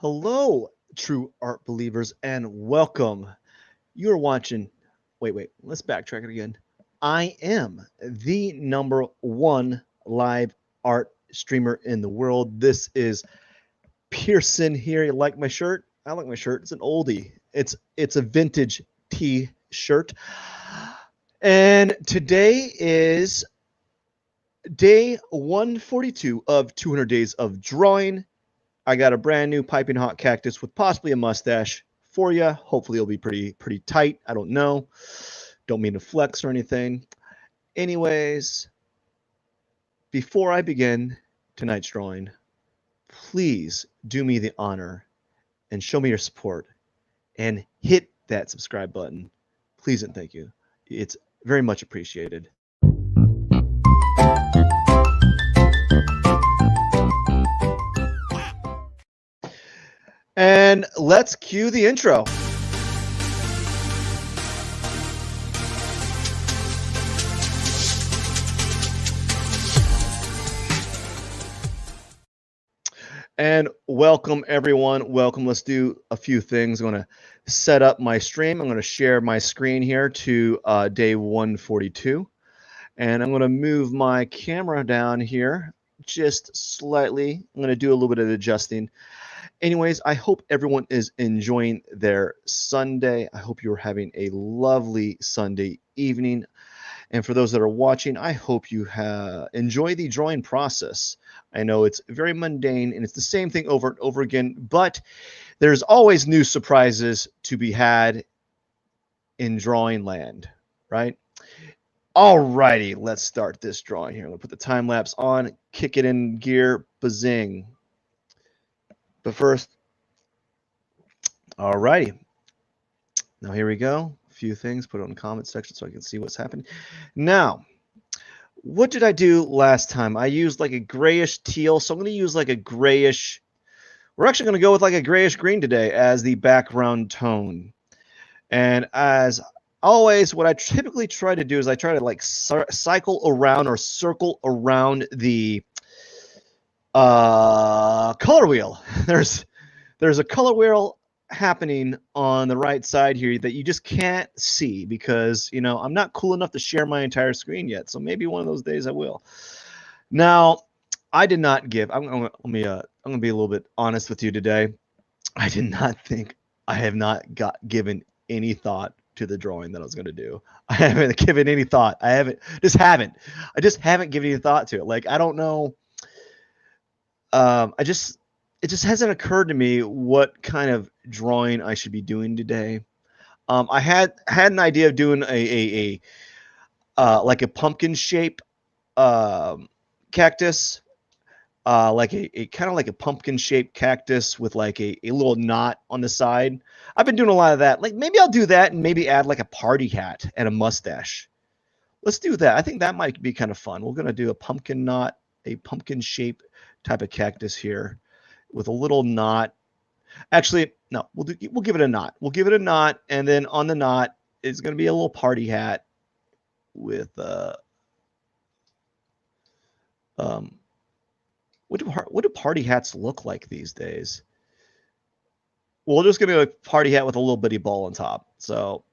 Hello, true art believers, and welcome. You're watching. Wait, let's backtrack it again. I am the number one live art streamer in the world. This is Pierson here. You like my shirt? I like my shirt. It's an oldie. It's a vintage t-shirt. And today is day 142 of 200 days of drawing. I got a brand new piping hot cactus with possibly a mustache for you. Hopefully it'll be pretty tight. I don't know. Don't mean to flex or anything. Anyways, before I begin tonight's drawing, please do me the honor and show me your support and hit that subscribe button. Please and thank you. It's very much appreciated. And let's cue the intro. And welcome, everyone. Welcome. Let's do a few things. I'm going to set up my stream. I'm going to share my screen here to day 142. And I'm going to move my camera down here just slightly. I'm going to do a little bit of adjusting. Anyways, I hope everyone is enjoying their Sunday. I hope you're having a lovely Sunday evening. And for those that are watching, I hope you enjoy the drawing process. I know it's very mundane and it's the same thing over and over again, but there's always new surprises to be had in drawing land, right? Alrighty, let's start this drawing here. I'm gonna put the time lapse on, kick it in gear, bazing. But first, alrighty. Now here we go. A few things, put it in the comment section so I can see what's happening. Now, what did I do last time? I used like a grayish teal, so I'm going to use like a grayish. We're actually going to go with like a grayish green today as the background tone. And as always, what I typically try to do is I try to like cycle around or circle around the color wheel. There's a color wheel happening on the right side here that you just can't see because, you know, I'm not cool enough to share my entire screen yet. So maybe one of those days I will. Now, I did not give. I'm gonna be a little bit honest with you today. I did not think. I have not given any thought to the drawing that I was going to do. I haven't given any thought. I just haven't given any thought to it. Like, I don't know. It just hasn't occurred to me what kind of drawing I should be doing today. I had an idea of doing a like a pumpkin shape cactus, like a kind of like a pumpkin shaped cactus with like a little knot on the side. I've been doing a lot of that. Like maybe I'll do that and maybe add like a party hat and a mustache. Let's do that. I think that might be kind of fun. We're gonna do a pumpkin knot, a pumpkin shape type of cactus here with a little knot. Actually, no, we'll give it a knot. We'll give it a knot, and then on the knot is going to be a little party hat with what do party hats look like these days? Well, we're just going to go a party hat with a little bitty ball on top. So,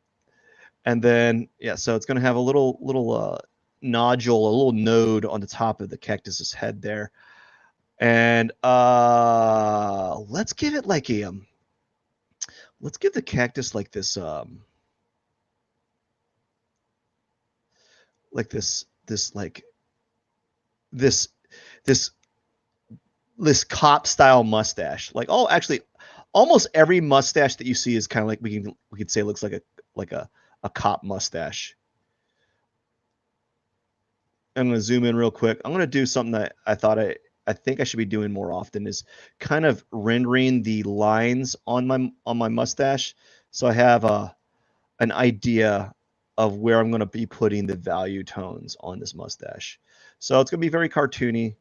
and then yeah, so it's going to have a little nodule, a little node on the top of the cactus's head there. And let's give it like a let's give the cactus like this like this cop style mustache. Like, oh, actually almost every mustache that you see is kind of like we could say looks like a cop mustache. I'm going to zoom in real quick. I'm going to do something that I think I should be doing more often is kind of rendering the lines on my mustache, so I have an idea of where I'm going to be putting the value tones on this mustache. So it's going to be very cartoony,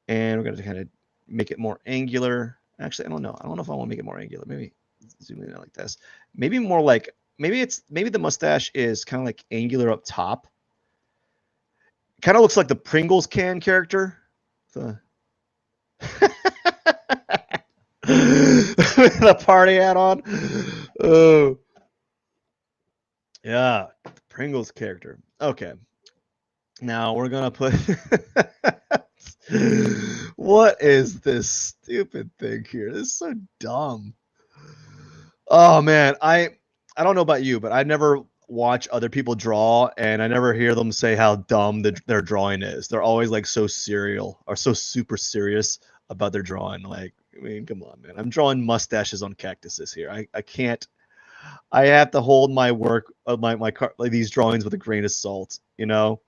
and we're going to kind of make it more angular. Actually, I don't know. I don't know if I want to make it more angular. Maybe zoom in like this. Maybe more like maybe the mustache is kind of like angular up top. Kind of looks like the Pringles can character. with the party hat on. Oh, yeah, the Pringles character. Okay, now we're gonna put. What is this stupid thing here? This is so dumb. Oh man, I don't know about you, but I never watch other people draw, and I never hear them say how dumb their drawing is. They're always like so serial or so super serious about their drawing. Like, I mean, come on, man. I'm drawing mustaches on cactuses here. I can't. I have to hold my work of like these drawings with a grain of salt. You know,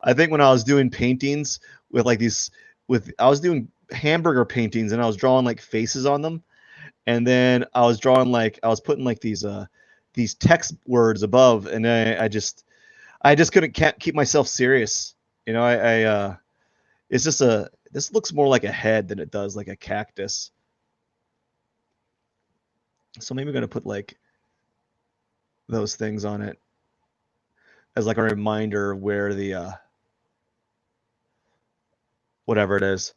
I think when I was doing paintings with like these with I was doing hamburger paintings and I was drawing like faces on them, and then I was drawing like I was putting like these text words above, and I just couldn't can't keep myself serious. You know, it's just a this looks more like a head than it does like a cactus. So maybe I'm gonna put like those things on it as like a reminder of where the whatever it is.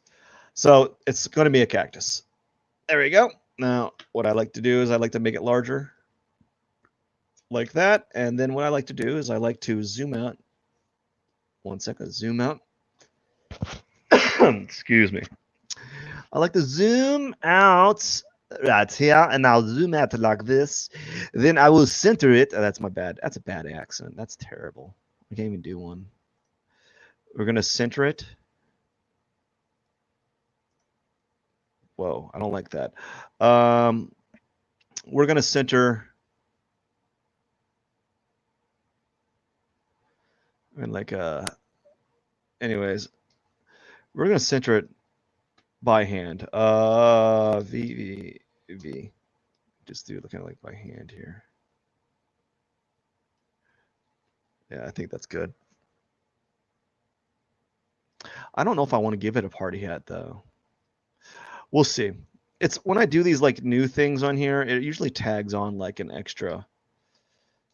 So it's going to be a cactus. There we go. Now, what I like to do is I like to make it larger like that. And then what I like to do is I like to zoom out. 1 second, zoom out. Excuse me. I like to zoom out right here, and I'll zoom out like this. Then I will center it. Oh, that's my bad. That's a bad accent. That's terrible. I can't even do one. We're going to center it. Whoa, I don't like that. We're going to center. And like, anyways, we're going to center it by hand. V. Just do kind of like by hand here. Yeah, I think that's good. I don't know if I want to give it a party hat though. We'll see. It's when I do these like new things on here, it usually tags on like an extra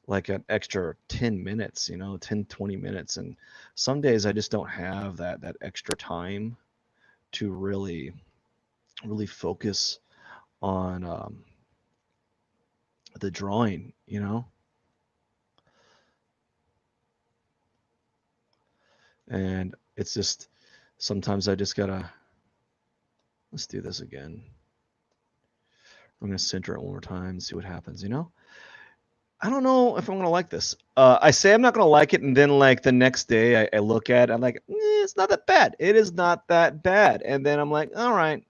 10 minutes, 10, 20 minutes. And some days I just don't have that extra time to really focus on the drawing, and it's just sometimes I just gotta. Let's do this again. I'm gonna center it one more time and see what happens. I don't know if I'm gonna like this. I say I'm not gonna like it, and then like the next day I look at it, I'm like, it's not that bad. It is not that bad. And then I'm like, all right,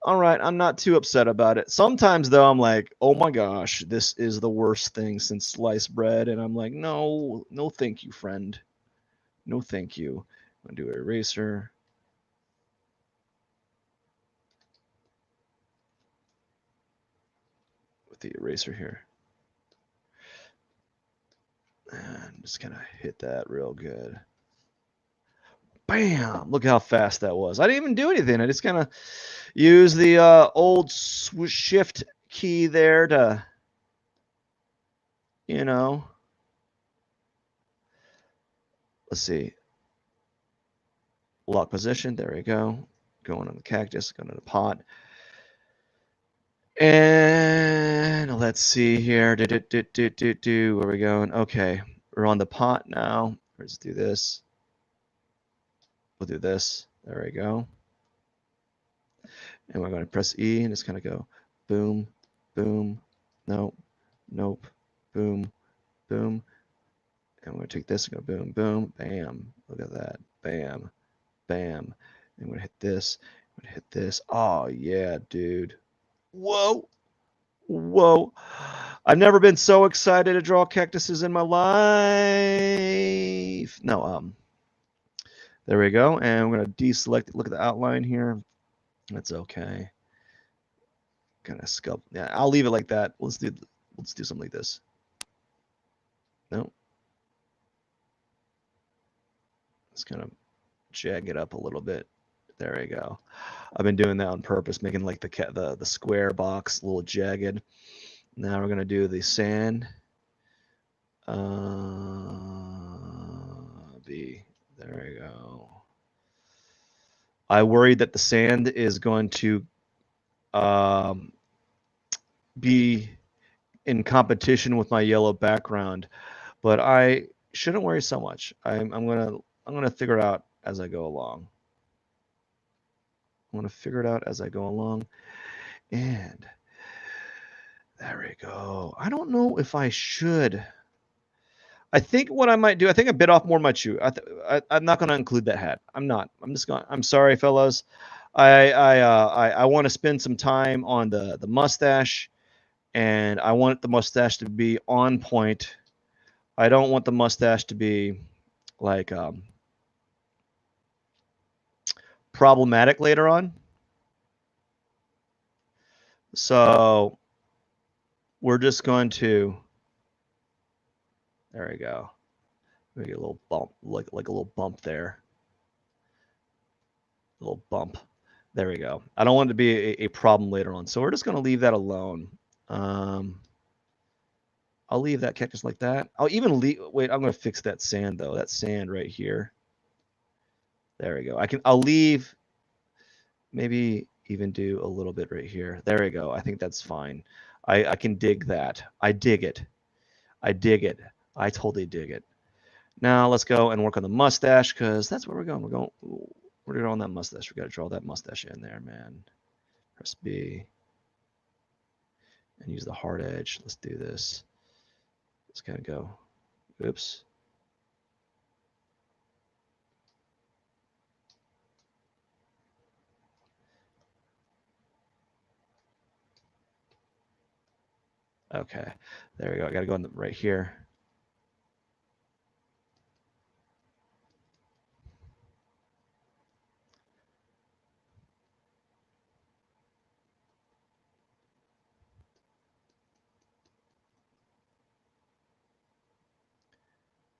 I'm not too upset about it. Sometimes though, I'm like, oh my gosh, this is the worst thing since sliced bread, and I'm like, no, thank you, friend. No, thank you. I'm gonna do an eraser. With the eraser here. And just kind of hit that real good. Bam! Look how fast that was. I didn't even do anything. I just kind of used the old shift key there to, let's see. Lock position. There we go. Going on the cactus, going to the pot. And let's see here. Where are we going? Okay. We're on the pot now. Let's do this. We'll do this. There we go. And we're going to press E and just kind of go boom, boom, nope, boom, boom. And we're going to take this and go boom, boom, bam. Look at that. Bam, bam. And we're going to hit this. We're going to hit this. Oh, yeah, dude. Whoa. Whoa. I've never been so excited to draw cactuses in my life. No, there we go. And we're going to deselect it. Look at the outline here. That's okay. Kind of sculpt. Yeah, I'll leave it like that. Let's do something like this. No. Let's kind of jag it up a little bit. There we go. I've been doing that on purpose, making like the square box a little jagged. Now we're gonna do the sand. B. There we go. I worried that the sand is going to be in competition with my yellow background, but I shouldn't worry so much. I'm gonna figure it out as I go along. I'm gonna figure it out as I go along, and there we go. I don't know if I should. I think what I might do, I think I bit off more than my chew. I'm not going to include that hat. I'm not. I'm just going. I'm sorry, fellas. I want to spend some time on the mustache, and I want the mustache to be on point. I don't want the mustache to be like problematic later on. So we're just going to. There we go. Maybe a little bump, like a little bump there. A little bump. There we go. I don't want it to be a problem later on. So we're just going to leave that alone. I'll leave that cactus like that. I'll even leave. Wait, I'm going to fix that sand though. That sand right here. There we go. I'll leave. Maybe even do a little bit right here. There we go. I think that's fine. I can dig that. I dig it. I dig it. I totally dig it. Now let's go and work on the mustache because that's where we're going. We're going on that mustache. We got to draw that mustache in there, man. Press B and use the hard edge. Let's do this. Let's kind of go. Oops. Okay, there we go. I got to go in right here.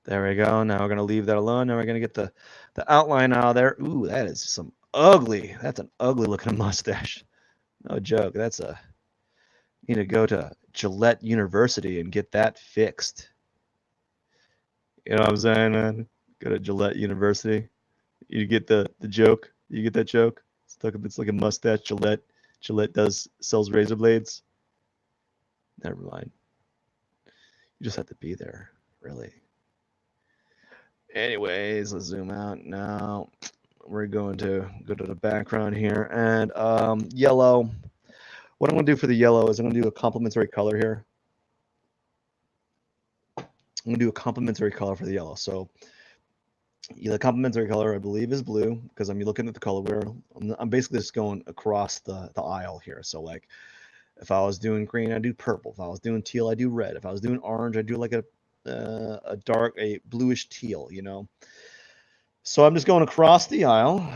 There we go. Now we're going to leave that alone. Now we're going to get the outline out of there. Ooh, that is some ugly. That's an ugly looking mustache. No joke. That's a. You need to go to Gillette University and get that fixed. You know what I'm saying, man? Go to Gillette University. You get the joke. You get that joke. It's like a mustache. Gillette sells razor blades. Never mind. You just have to be there, really. Anyways, let's zoom out now. We're going to go to the background here and yellow. What I'm going to do for the yellow is I'm going to do a complementary color here. I'm going to do a complementary color for the yellow. So the complementary color, I believe, is blue because I'm looking at the color wheel. I'm basically just going across the aisle here. So like if I was doing green, I do purple. If I was doing teal, I do red. If I was doing orange, I do like a bluish teal, you know. So I'm just going across the aisle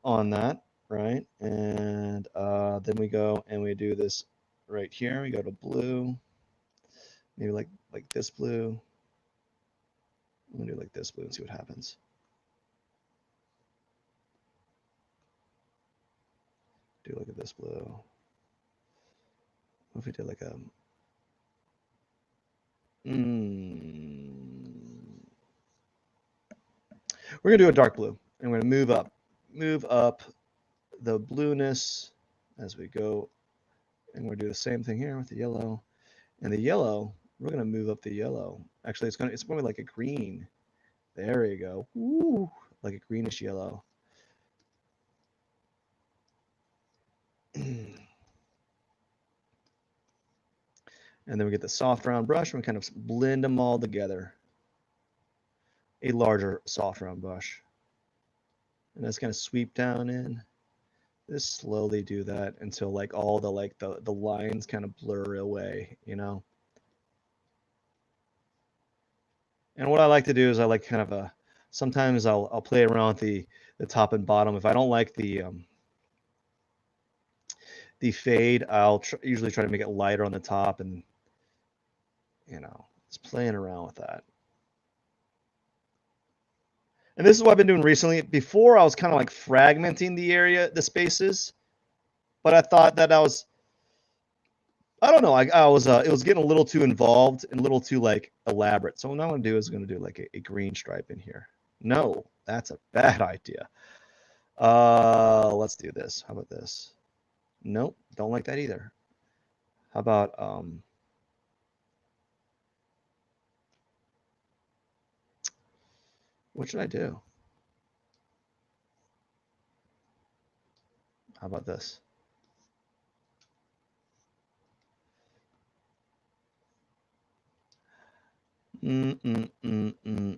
on that, right? And then we go and we do this right here. We go to blue, maybe like this blue. I'm gonna do like this blue and see what happens. Do look at this blue. What if we did like a we're gonna do a dark blue and we're gonna move up the blueness as we go, and we're gonna do the same thing here with the yellow. And the yellow, we're gonna move up the yellow. Actually, it's gonna be like a green. There you go. Ooh, like a greenish yellow. And then we get the soft round brush and we kind of blend them all together. A larger soft round brush. And that's gonna sweep down in. Just slowly do that until like all the lines kind of blur away, you know. And what I like to do is I like kind of sometimes I'll play around with the top and bottom. If I don't like the fade, I'll usually try to make it lighter on the top, and you know, just playing around with that. And this is what I've been doing recently. Before I was kind of like fragmenting the spaces, but I thought that I don't know, I was it was getting a little too involved and a little too like elaborate. So what I'm gonna do is gonna do like a green stripe in here. No, that's a bad idea. Let's do this. How about this? Nope, don't like that either. How about what should I do? How about this? Mm, mm, mm, mm.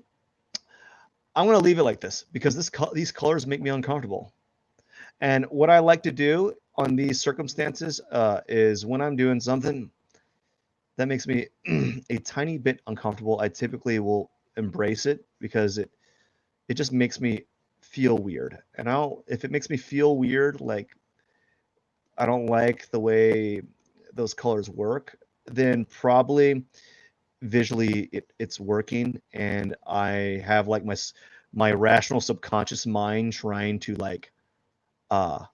I'm going to leave it like this because these colors make me uncomfortable. And what I like to do on these circumstances is when I'm doing something that makes me a tiny bit uncomfortable, I typically will embrace it because it just makes me feel weird. And if it makes me feel weird, like I don't like the way those colors work, then probably visually it's working, and I have like my rational subconscious mind trying to like uh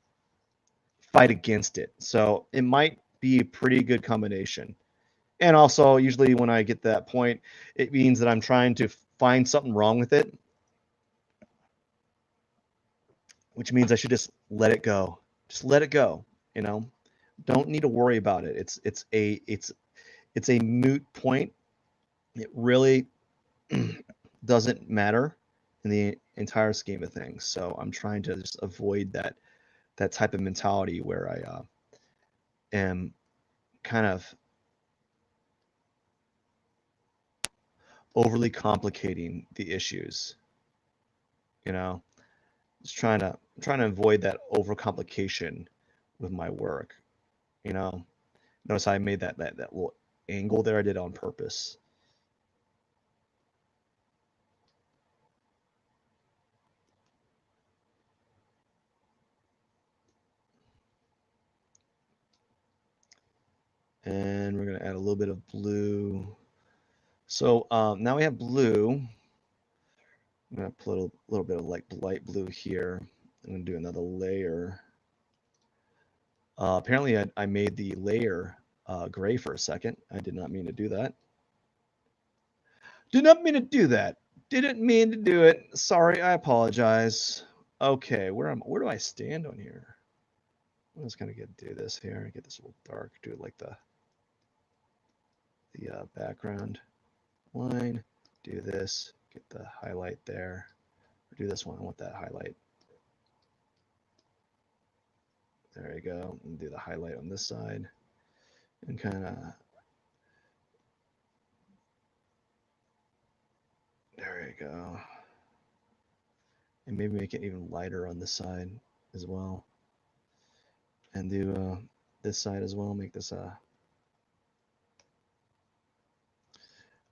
fight against it. So it might be a pretty good combination. And also, usually when I get to that point, it means that I'm trying to find something wrong with it, which means I should just let it go. Just let it go, you know? Don't need to worry about it. It's a moot point. It really doesn't matter in the entire scheme of things. So I'm trying to just avoid that type of mentality where I am kind of overly complicating the issues. You know, just trying to avoid that overcomplication with my work. You know, notice I made that little angle there. I did on purpose. And we're gonna add a little bit of blue. So now we have blue. I'm gonna put a little bit of like light blue here. I'm gonna do another layer. Apparently, I made the layer gray for a second. I did not mean to do that. Did not mean to do that. Didn't mean to do it. Sorry, I apologize. Okay, where do I stand on here? I'm just gonna do this here. Get this a little dark. Do it like the background line. Do this. Get the highlight there. Or do this one. I want that highlight. There you go. And do the highlight on this side. And kind of, there you go. And maybe make it even lighter on this side as well. And do this side as well. Make this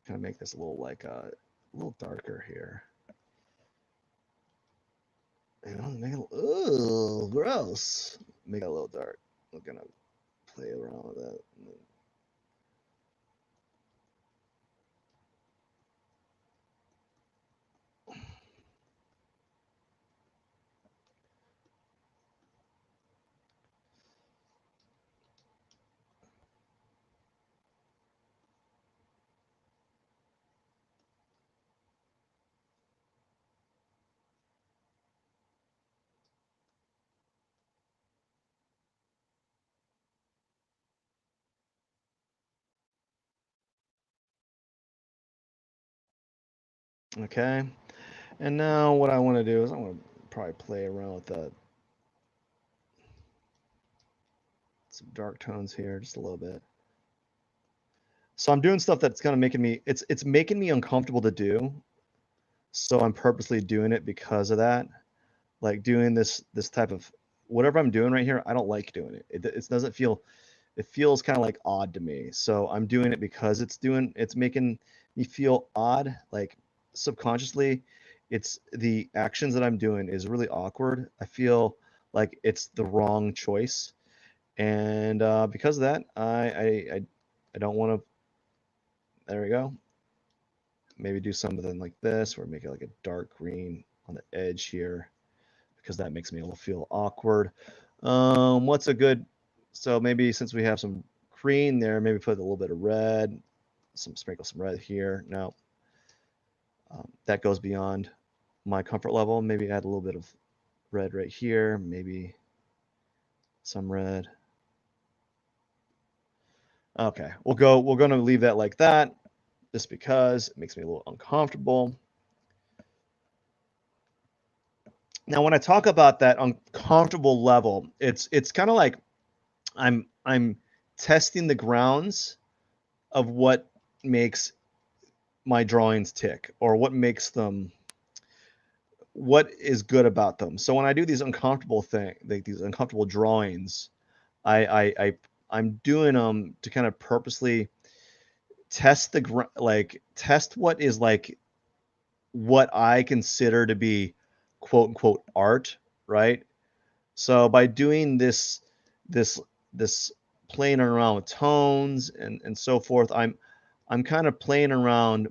kind of make this a little like a little darker here. You know, make it, ooh, gross. Make it a little dark. I'm gonna play around with that. Okay. And now what I want to do is I want to probably play around with some dark tones here just a little bit. So I'm doing stuff that's kind of making me it's making me uncomfortable to do. So I'm purposely doing it because of that. Like doing this type of whatever I'm doing right here, I don't like doing it. It doesn't feel it feels kind of like odd to me. So I'm doing it because it's making me feel odd, like subconsciously. It's the actions that I'm doing is really awkward. I feel like it's the wrong choice, and because of that, I don't want to. There we go. Maybe do something like this, or make it like a dark green on the edge here, because that makes me a little feel awkward. What's a good? So maybe since we have some green there, maybe put a little bit of red, sprinkle some red here. Now that goes beyond my comfort level. Maybe add a little bit of red right here. Maybe some red. Okay, we're going to leave that like that just because it makes me a little uncomfortable. Now, when I talk about that uncomfortable level, it's kind of like I'm testing the grounds of what makes my drawings tick, or what is good about them. So when I do these uncomfortable like these uncomfortable drawings, I'm doing them to kind of purposely test test what is like what I consider to be quote unquote art, right? So by doing this this playing around with tones and so forth, I'm kind of playing around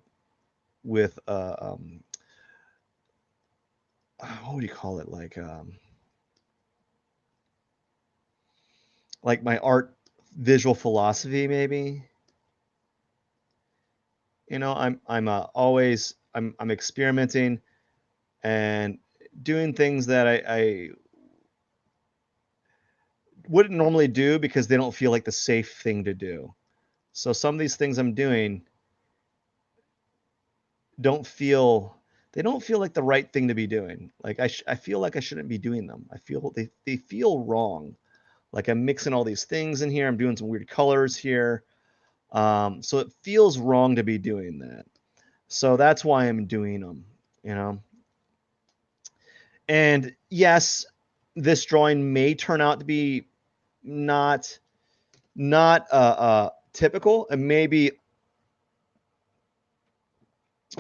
with what would you call it, like my art visual philosophy maybe. You know, I'm experimenting and doing things that I wouldn't normally do because they don't feel like the safe thing to do. So some of these things I'm doing don't feel they don't feel like the right thing to be doing. Like I feel like I shouldn't be doing them. I feel they feel wrong. Like I'm mixing all these things in here. I'm doing some weird colors here. So it feels wrong to be doing that. So that's why I'm doing them, you know. And yes, this drawing may turn out to be not typical, and maybe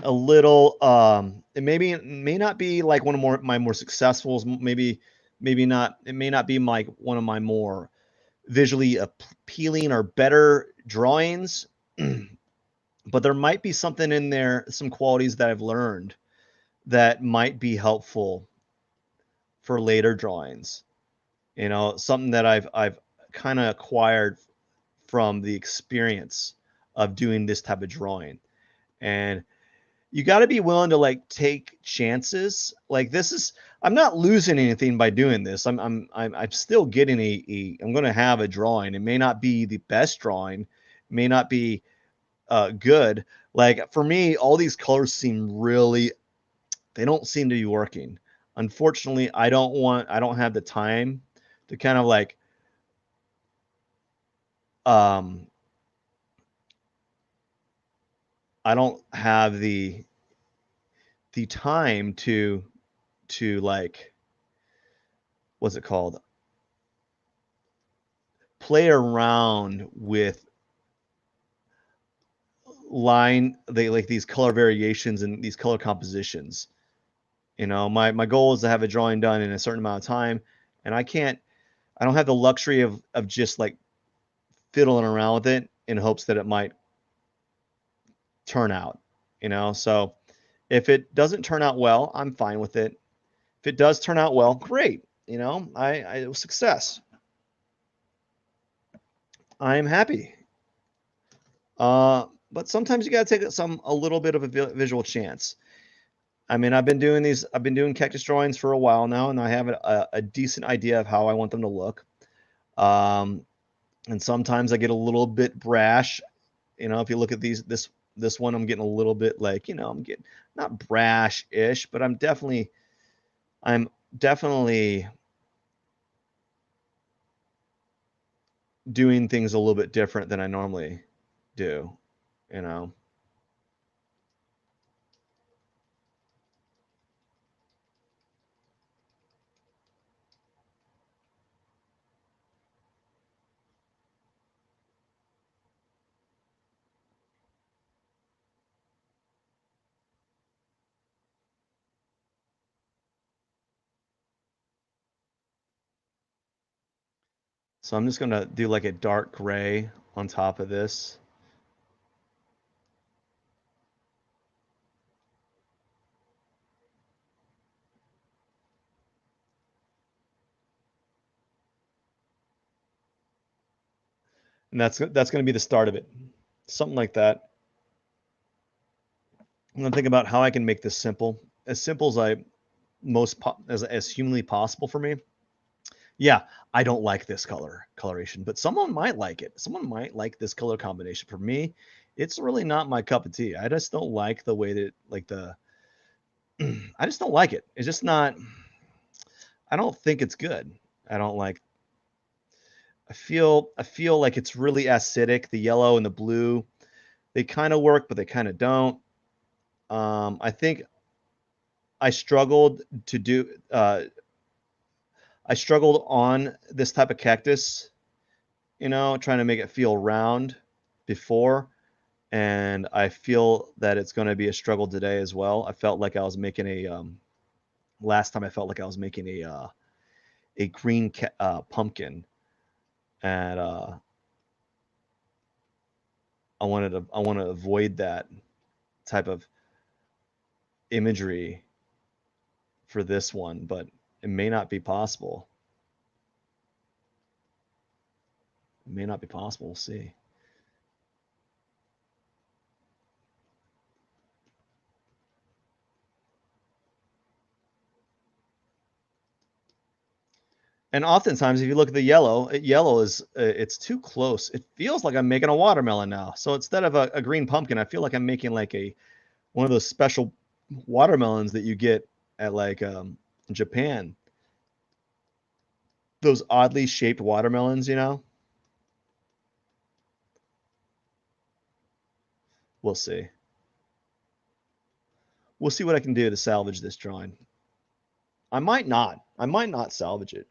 a little it may not be like one of my more successfuls, maybe not, it may not be like one of my more visually appealing or better drawings, but there might be something in there, some qualities that I've learned that might be helpful for later drawings. You know, something that I've kind of acquired from the experience of doing this type of drawing. And you got to be willing to like take chances. Like this is, I'm not losing anything by doing this. I'm still getting I'm going to have a drawing. It may not be the best drawing, may not be good. Like for me, all these colors seem really, they don't seem to be working. Unfortunately, I don't have the time to kind of like, um, I don't have the time to like, what's it called? Play around with they like these color variations and these color compositions. You know, my goal is to have a drawing done in a certain amount of time, and I don't have the luxury of just like fiddling around with it in hopes that it might turn out, you know. So if it doesn't turn out well, I'm fine with it. If it does turn out well, great. You know, it was success. I'm happy. But sometimes you got to take a little bit of a visual chance. I mean, I've been doing cactus drawings for a while now, and I have a decent idea of how I want them to look. Um, and sometimes I get a little bit brash. You know, if you look at this one, I'm getting a little bit like, you know, I'm getting not brash-ish, but I'm definitely doing things a little bit different than I normally do, you know. So I'm just gonna do like a dark gray on top of this. And that's going to be the start of it. Something like that. I'm going to think about how I can make this simple as I as humanly possible for me. Yeah, I don't like this coloration, but someone might like it. Someone might like this color combination. For me, it's really not my cup of tea. I just don't like the way that like the I just don't like it. It's just not I don't think it's good. I don't like I feel like it's really acidic. The yellow and the blue, they kind of work, but they kind of don't. I think I struggled to do I struggled on this type of cactus, trying to make it feel round before, and I feel that it's going to be a struggle today as well. I felt like I was making a last time I felt like I was making a green pumpkin, and I want to avoid that type of imagery for this one, but it may not be possible. It may not be possible. We'll see. And oftentimes, if you look at the yellow, yellow is it's too close. It feels like I'm making a watermelon now. So instead of a green pumpkin, I feel like I'm making like a one of those special watermelons that you get at like Japan. Those oddly shaped watermelons. We'll see. We'll see what I can do to salvage this drawing. I might not. I might not salvage it.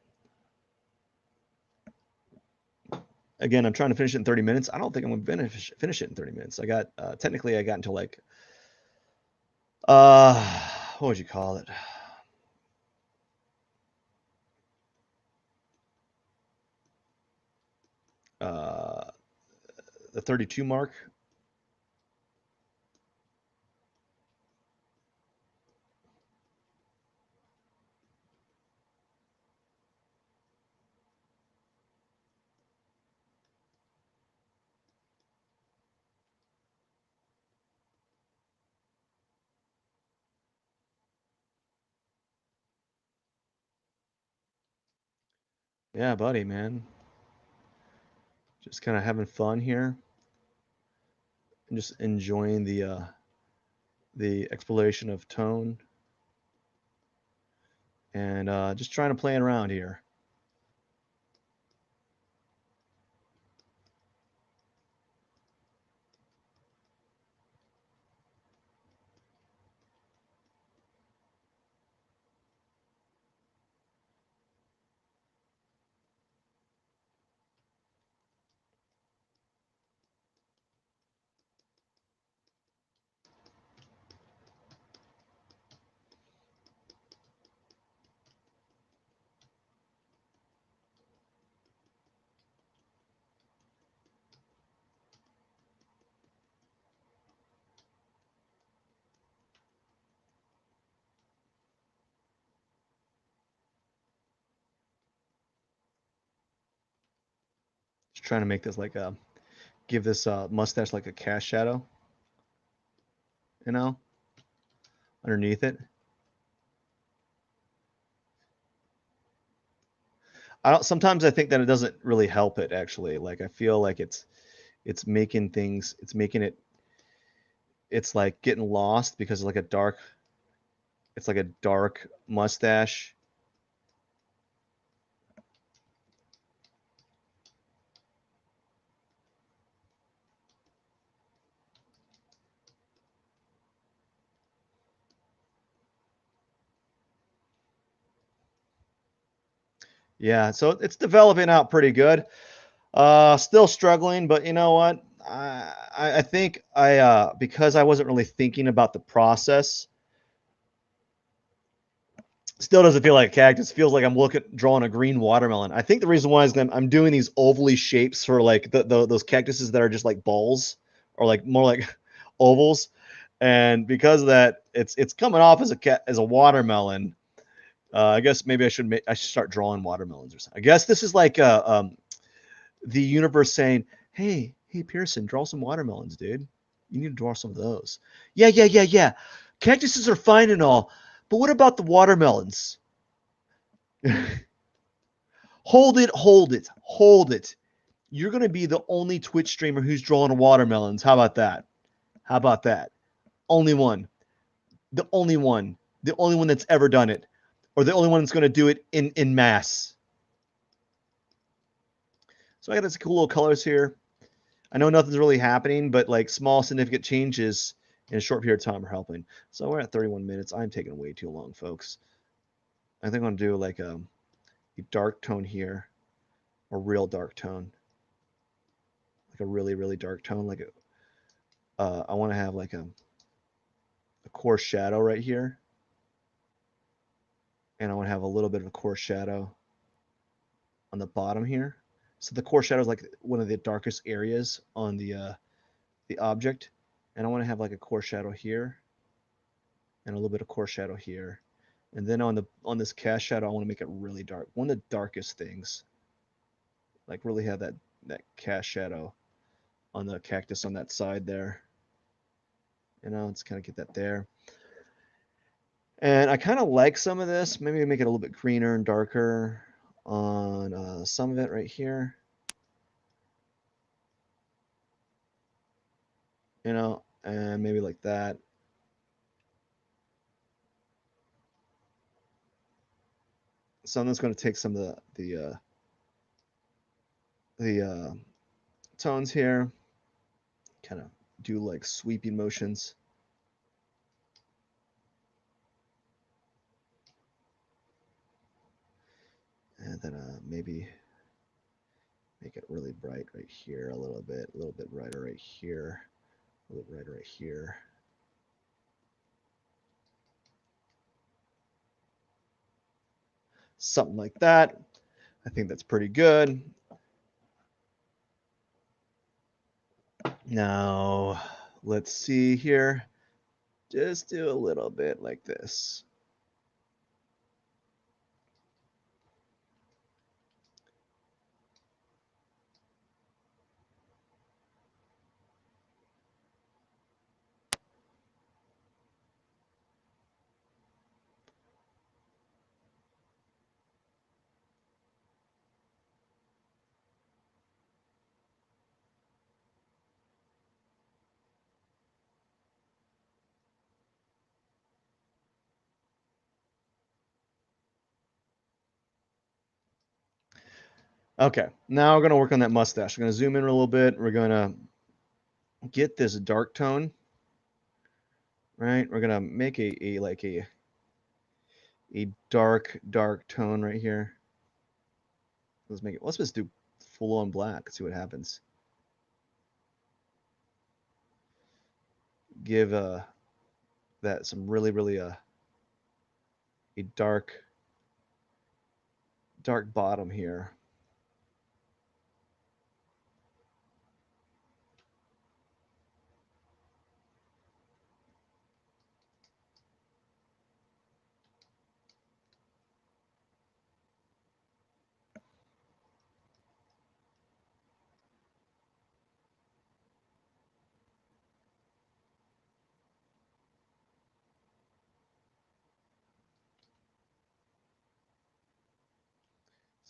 Again, I'm trying to finish it in 30 minutes. I don't think I'm going to finish it in 30 minutes. I got technically I got until like what would you call it? Uh, the 32 mark. Yeah, buddy, man. Just kind of having fun here and just enjoying the exploration of tone and just trying to play around here. Just trying to make this like a give this mustache like a cast shadow, you know, underneath it. I don't. Sometimes I think that it doesn't really help it actually. Like I feel like it's making things. It's making it. It's like getting lost because it's like a dark. It's like a dark mustache. Yeah, so it's developing out pretty good. Still struggling, but you know what? I think I because I wasn't really thinking about the process. Still doesn't feel like a cactus. Feels like I'm looking drawing a green watermelon. I think the reason why is that I'm doing these ovally shapes for like those cactuses that are just like balls or like more like ovals, and because of that, it's coming off as as a watermelon. I guess maybe I should start drawing watermelons or something. I guess this is like the universe saying, hey, Pierson, draw some watermelons, dude. You need to draw some of those. Yeah. Cactuses are fine and all, but what about the watermelons? Hold it, hold it, hold it. You're going to be the only Twitch streamer who's drawing watermelons. How about that? How about that? Only one. The only one. The only one that's ever done it. Or the only one that's going to do it in mass. So I got these cool little colors here. I know nothing's really happening, but like small significant changes in a short period of time are helping. So we're at 31 minutes. I'm taking way too long, folks. I think I'm going to do like a dark tone here. A real dark tone. Like a really, really dark tone. Like I want to have like a coarse shadow right here. And I want to have a little bit of a coarse shadow on the bottom here. So the coarse shadow is like one of the darkest areas on the object. And I want to have like a coarse shadow here and a little bit of coarse shadow here. And then on this cast shadow, I want to make it really dark. One of the darkest things. Like really have that cast shadow on the cactus on that side there. You know, let's kind of get that there. And I kind of like some of this. Maybe make it a little bit greener and darker on some of it right here. You know, and maybe like that. So I'm just going to take some of the tones here, kind of do like sweeping motions. And then maybe make it really bright right here a little bit brighter right here, a little bit brighter right here. Something like that. I think that's pretty good. Now, let's see here. Just do a little bit like this. Okay, now we're going to work on that mustache. We're going to zoom in a little bit. We're going to get this dark tone, right? We're going to make a dark tone right here. Let's just do full on black, see what happens. Give that some really a dark bottom here.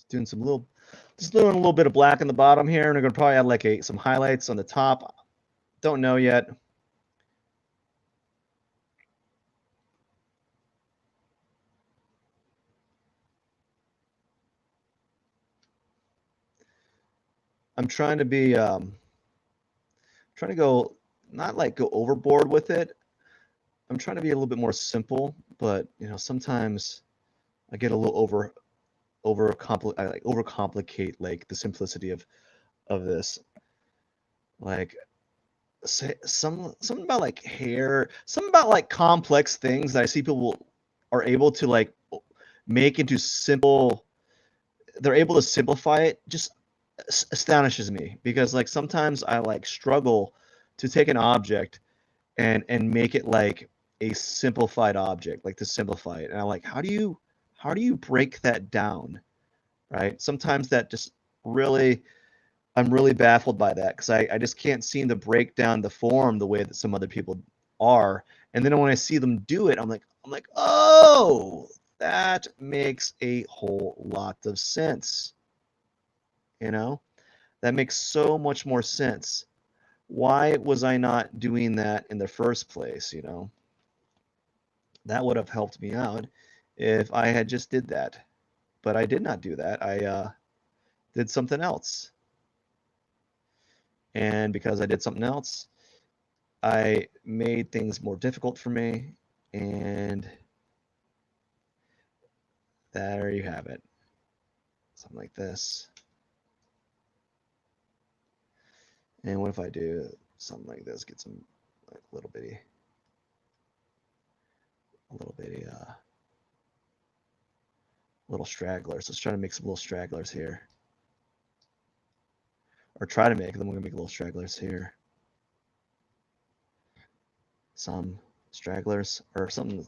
Just doing a little bit of black in the bottom here, and we're gonna probably add like some highlights on the top. Don't know yet. I'm trying to be trying to go not like go overboard with it. I'm trying to be a little bit more simple, but you know, sometimes I get a little overcomplicate like the simplicity of this. Like say something about like hair, something about like complex things that I see people are able to like make into simple. They're able to simplify it. Just astonishes me because like sometimes I like struggle to take an object and make it like a simplified object, like to simplify it. And I'm like, how do you break that down, right? Sometimes that just really, I'm really baffled by that because I just can't seem to break down the form the way that some other people are. And then when I see them do it, I'm like, oh, that makes a whole lot of sense. you know? That makes so much more sense. Why was I not doing that in the first place, you know? That would have helped me out if I had just did that. But I did not do that. I did something else. And because I did something else, I made things more difficult for me. And there you have it. Something like this. And what if I do something like this? Get some like little bitty little stragglers. Let's try to make some little stragglers here. Or try to make them. We're gonna make little stragglers here. Some stragglers or something.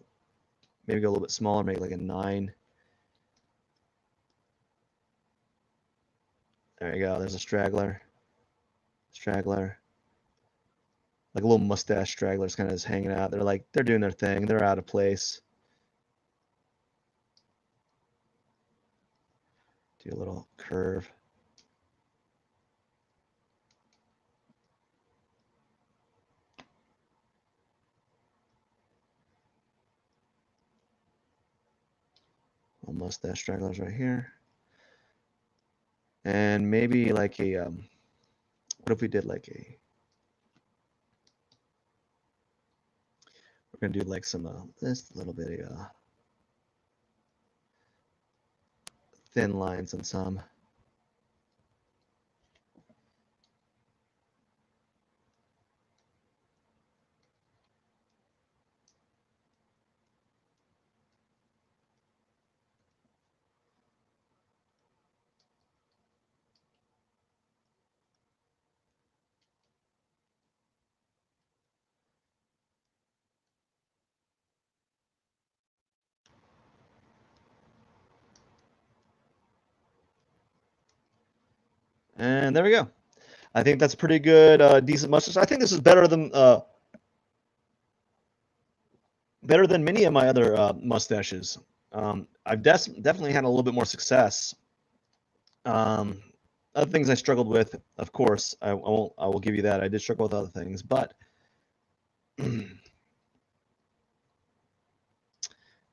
Maybe go a little bit smaller. Make like a 9. There you go. There's a straggler. Straggler. Like a little mustache stragglers kind of just hanging out. They're doing their thing. They're out of place. Do a little curve. Little mustache stragglers right here. And maybe like a, what if we did like a, we're going to do like some, this little bit of thin lines on some. And there we go. I think that's pretty good, decent mustache. I think this is better than many of my other mustaches. I've definitely had a little bit more success. Other things I struggled with, of course, I will give you that. I did struggle with other things, but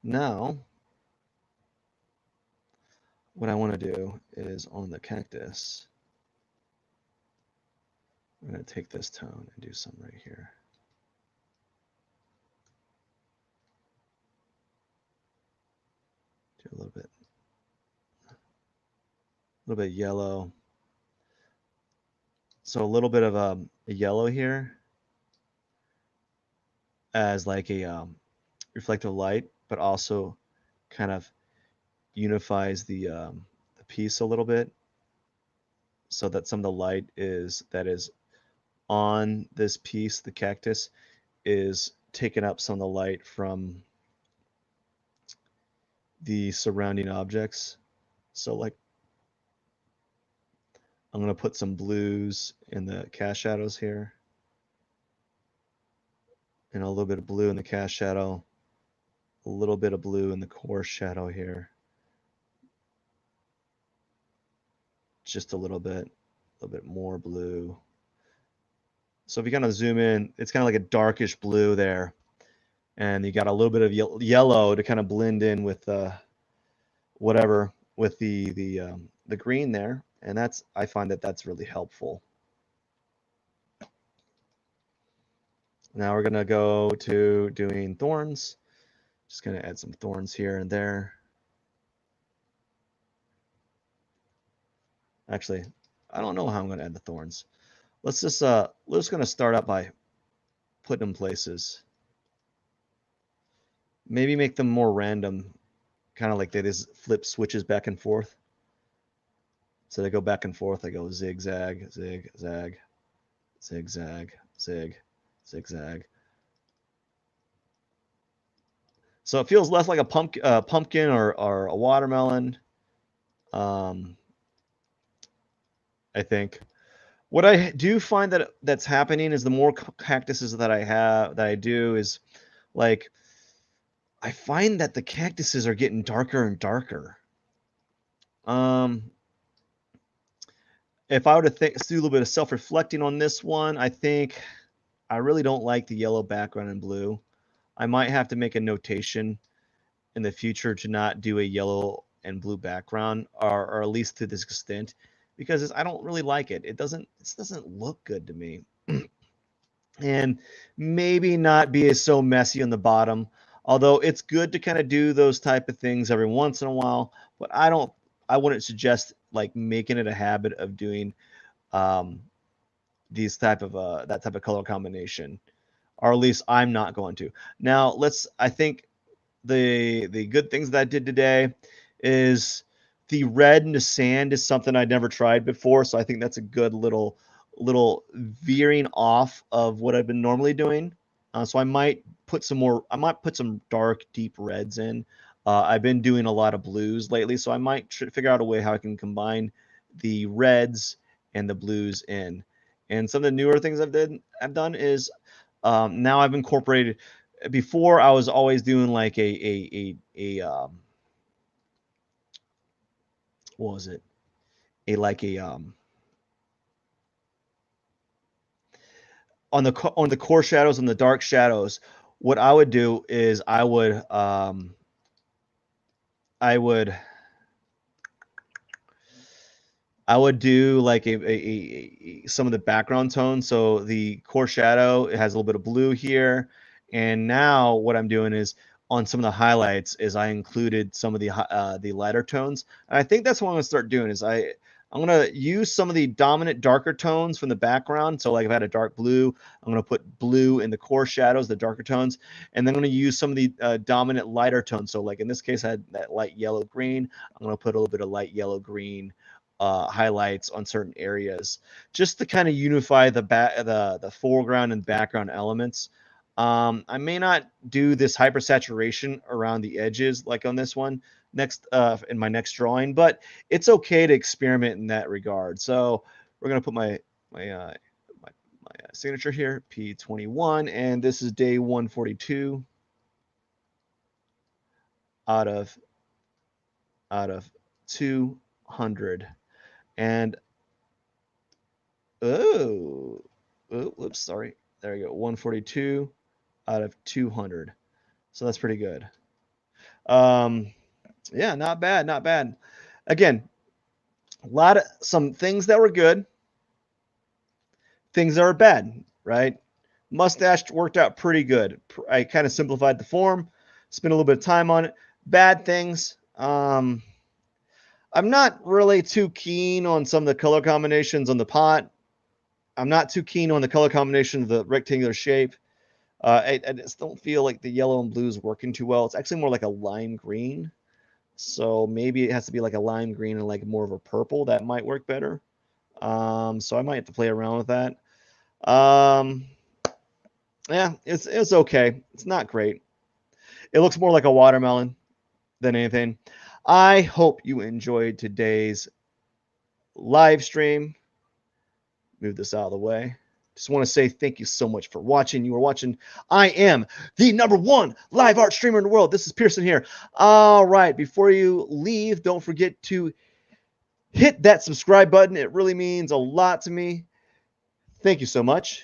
now what I want to do is on the cactus, I'm going to take this tone and do some right here. Do a little bit yellow. So a little bit of a yellow here as like a reflective light, but also kind of unifies the piece a little bit, so that some of the light that is on this piece, the cactus, is taking up some of the light from the surrounding objects. So like I'm going to put some blues in the cast shadows here, and a little bit of blue in the cast shadow, a little bit of blue in the core shadow here, just a little bit more blue. So if you kind of zoom in, it's kind of like a darkish blue there, and you got a little bit of yellow to kind of blend in with whatever, with the green there, and I find that's really helpful. Now we're gonna go to doing thorns. Just gonna add some thorns here and there. Actually, I don't know how I'm gonna add the thorns. We're just gonna start out by putting them places. Maybe make them more random, kind of like they just flip switches back and forth. So they go back and forth. They go zigzag, zig, zag, zigzag, zig, zigzag. So it feels less like a pumpkin or a watermelon. I think. What I do find that's happening is the more cactuses that I do is like I find that the cactuses are getting darker and darker. if I were to do a little bit of self-reflecting on this one, I think I really don't like the yellow background and blue. I might have to make a notation in the future to not do a yellow and blue background, or at least to this extent, because I don't really like it. It doesn't look good to me. And maybe not be as so messy on the bottom. Although it's good to kind of do those type of things every once in a while, but I wouldn't suggest like making it a habit of doing um, these type of that type of color combination, or at least I'm not going to. Now I think the good things that I did today is the red in the sand is something I'd never tried before, so I think that's a good little veering off of what I've been normally doing. So I might put some dark, deep reds in. I've been doing a lot of blues lately, so I might figure out a way how I can combine the reds and the blues in. And some of the newer things I've done is now I've incorporated. Before I was always doing like what was it? A like a on the core shadows and the dark shadows. What I would do is I would I would do like some of the background tones. So the core shadow, it has a little bit of blue here, and now what I'm doing is on some of the highlights is I included some of the lighter tones. And I think that's what I'm gonna start doing is I'm gonna use some of the dominant darker tones from the background. So like if I had a dark blue, I'm gonna put blue in the core shadows, the darker tones, and then I'm gonna use some of the dominant lighter tones. So like in this case, I had that light yellow green. I'm gonna put a little bit of light yellow green highlights on certain areas, just to kind of unify the foreground and background elements. I may not do this hypersaturation around the edges like on this one next in my next drawing, but it's okay to experiment in that regard. So we're gonna put my signature here, P21, and this is day 142 out of 200. And oh, whoops, sorry. There we go. 142 out of 200. So that's pretty good. Um, yeah, not bad, not bad. Again, some things that were good, things that were bad, right? Mustache worked out pretty good. I kind of simplified the form, spent a little bit of time on it. Bad things. I'm not really too keen on some of the color combinations on the pot. I'm not too keen on the color combination of the rectangular shape. I just don't feel like the yellow and blue is working too well. It's actually more like a lime green. So maybe it has to be like a lime green and like more of a purple. That might work better. So I might have to play around with that. Um, yeah, it's okay. It's not great. It looks more like a watermelon than anything. I hope you enjoyed today's live stream. Move this out of the way. Just want to say thank you so much for watching. You are watching. I am the #1 live art streamer in the world. This is Pierson here. All right. Before you leave, don't forget to hit that subscribe button. It really means a lot to me. Thank you so much.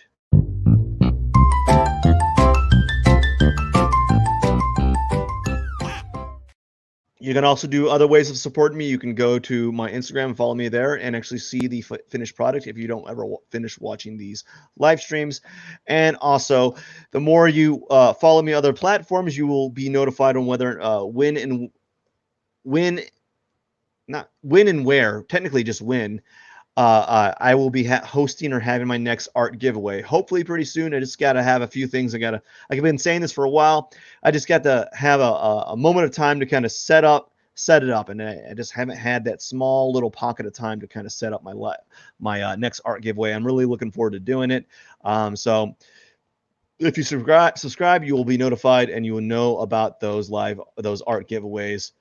You can also do other ways of supporting me. You can go to my Instagram and follow me there and actually see the finished product if you don't ever finish watching these live streams. And also, the more you follow me on other platforms, you will be notified on whether when not when and where, technically just when, I will be hosting or having my next art giveaway. Hopefully pretty soon. I just got to have a few things. I've been saying this for a while. I just got to have a moment of time to kind of set it up. And I just haven't had that small little pocket of time to kind of set up my next art giveaway. I'm really looking forward to doing it. So if you subscribe, you will be notified and you will know about those art giveaways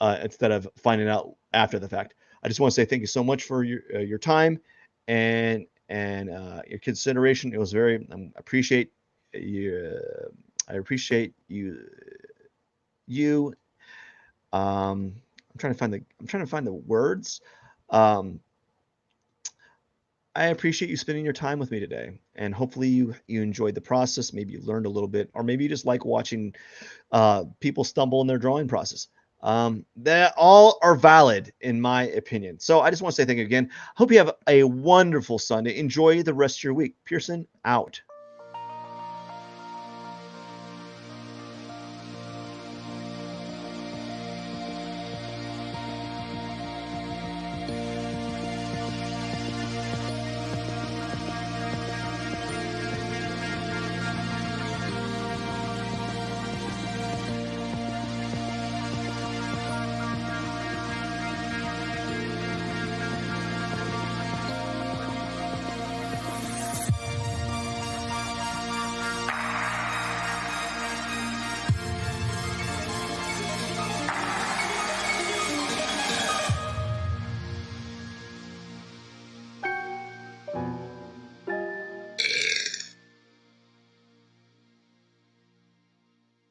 instead of finding out after the fact. I just want to say thank you so much for your time and your consideration. It was appreciate you. I appreciate you. You. I'm trying to find the words. Um, I appreciate you spending your time with me today, and hopefully you enjoyed the process. Maybe you learned a little bit, or maybe you just like watching people stumble in their drawing process. That all are valid in my opinion. So I just want to say thank you again. Hope you have a wonderful Sunday. Enjoy the rest of your week. Pierson out.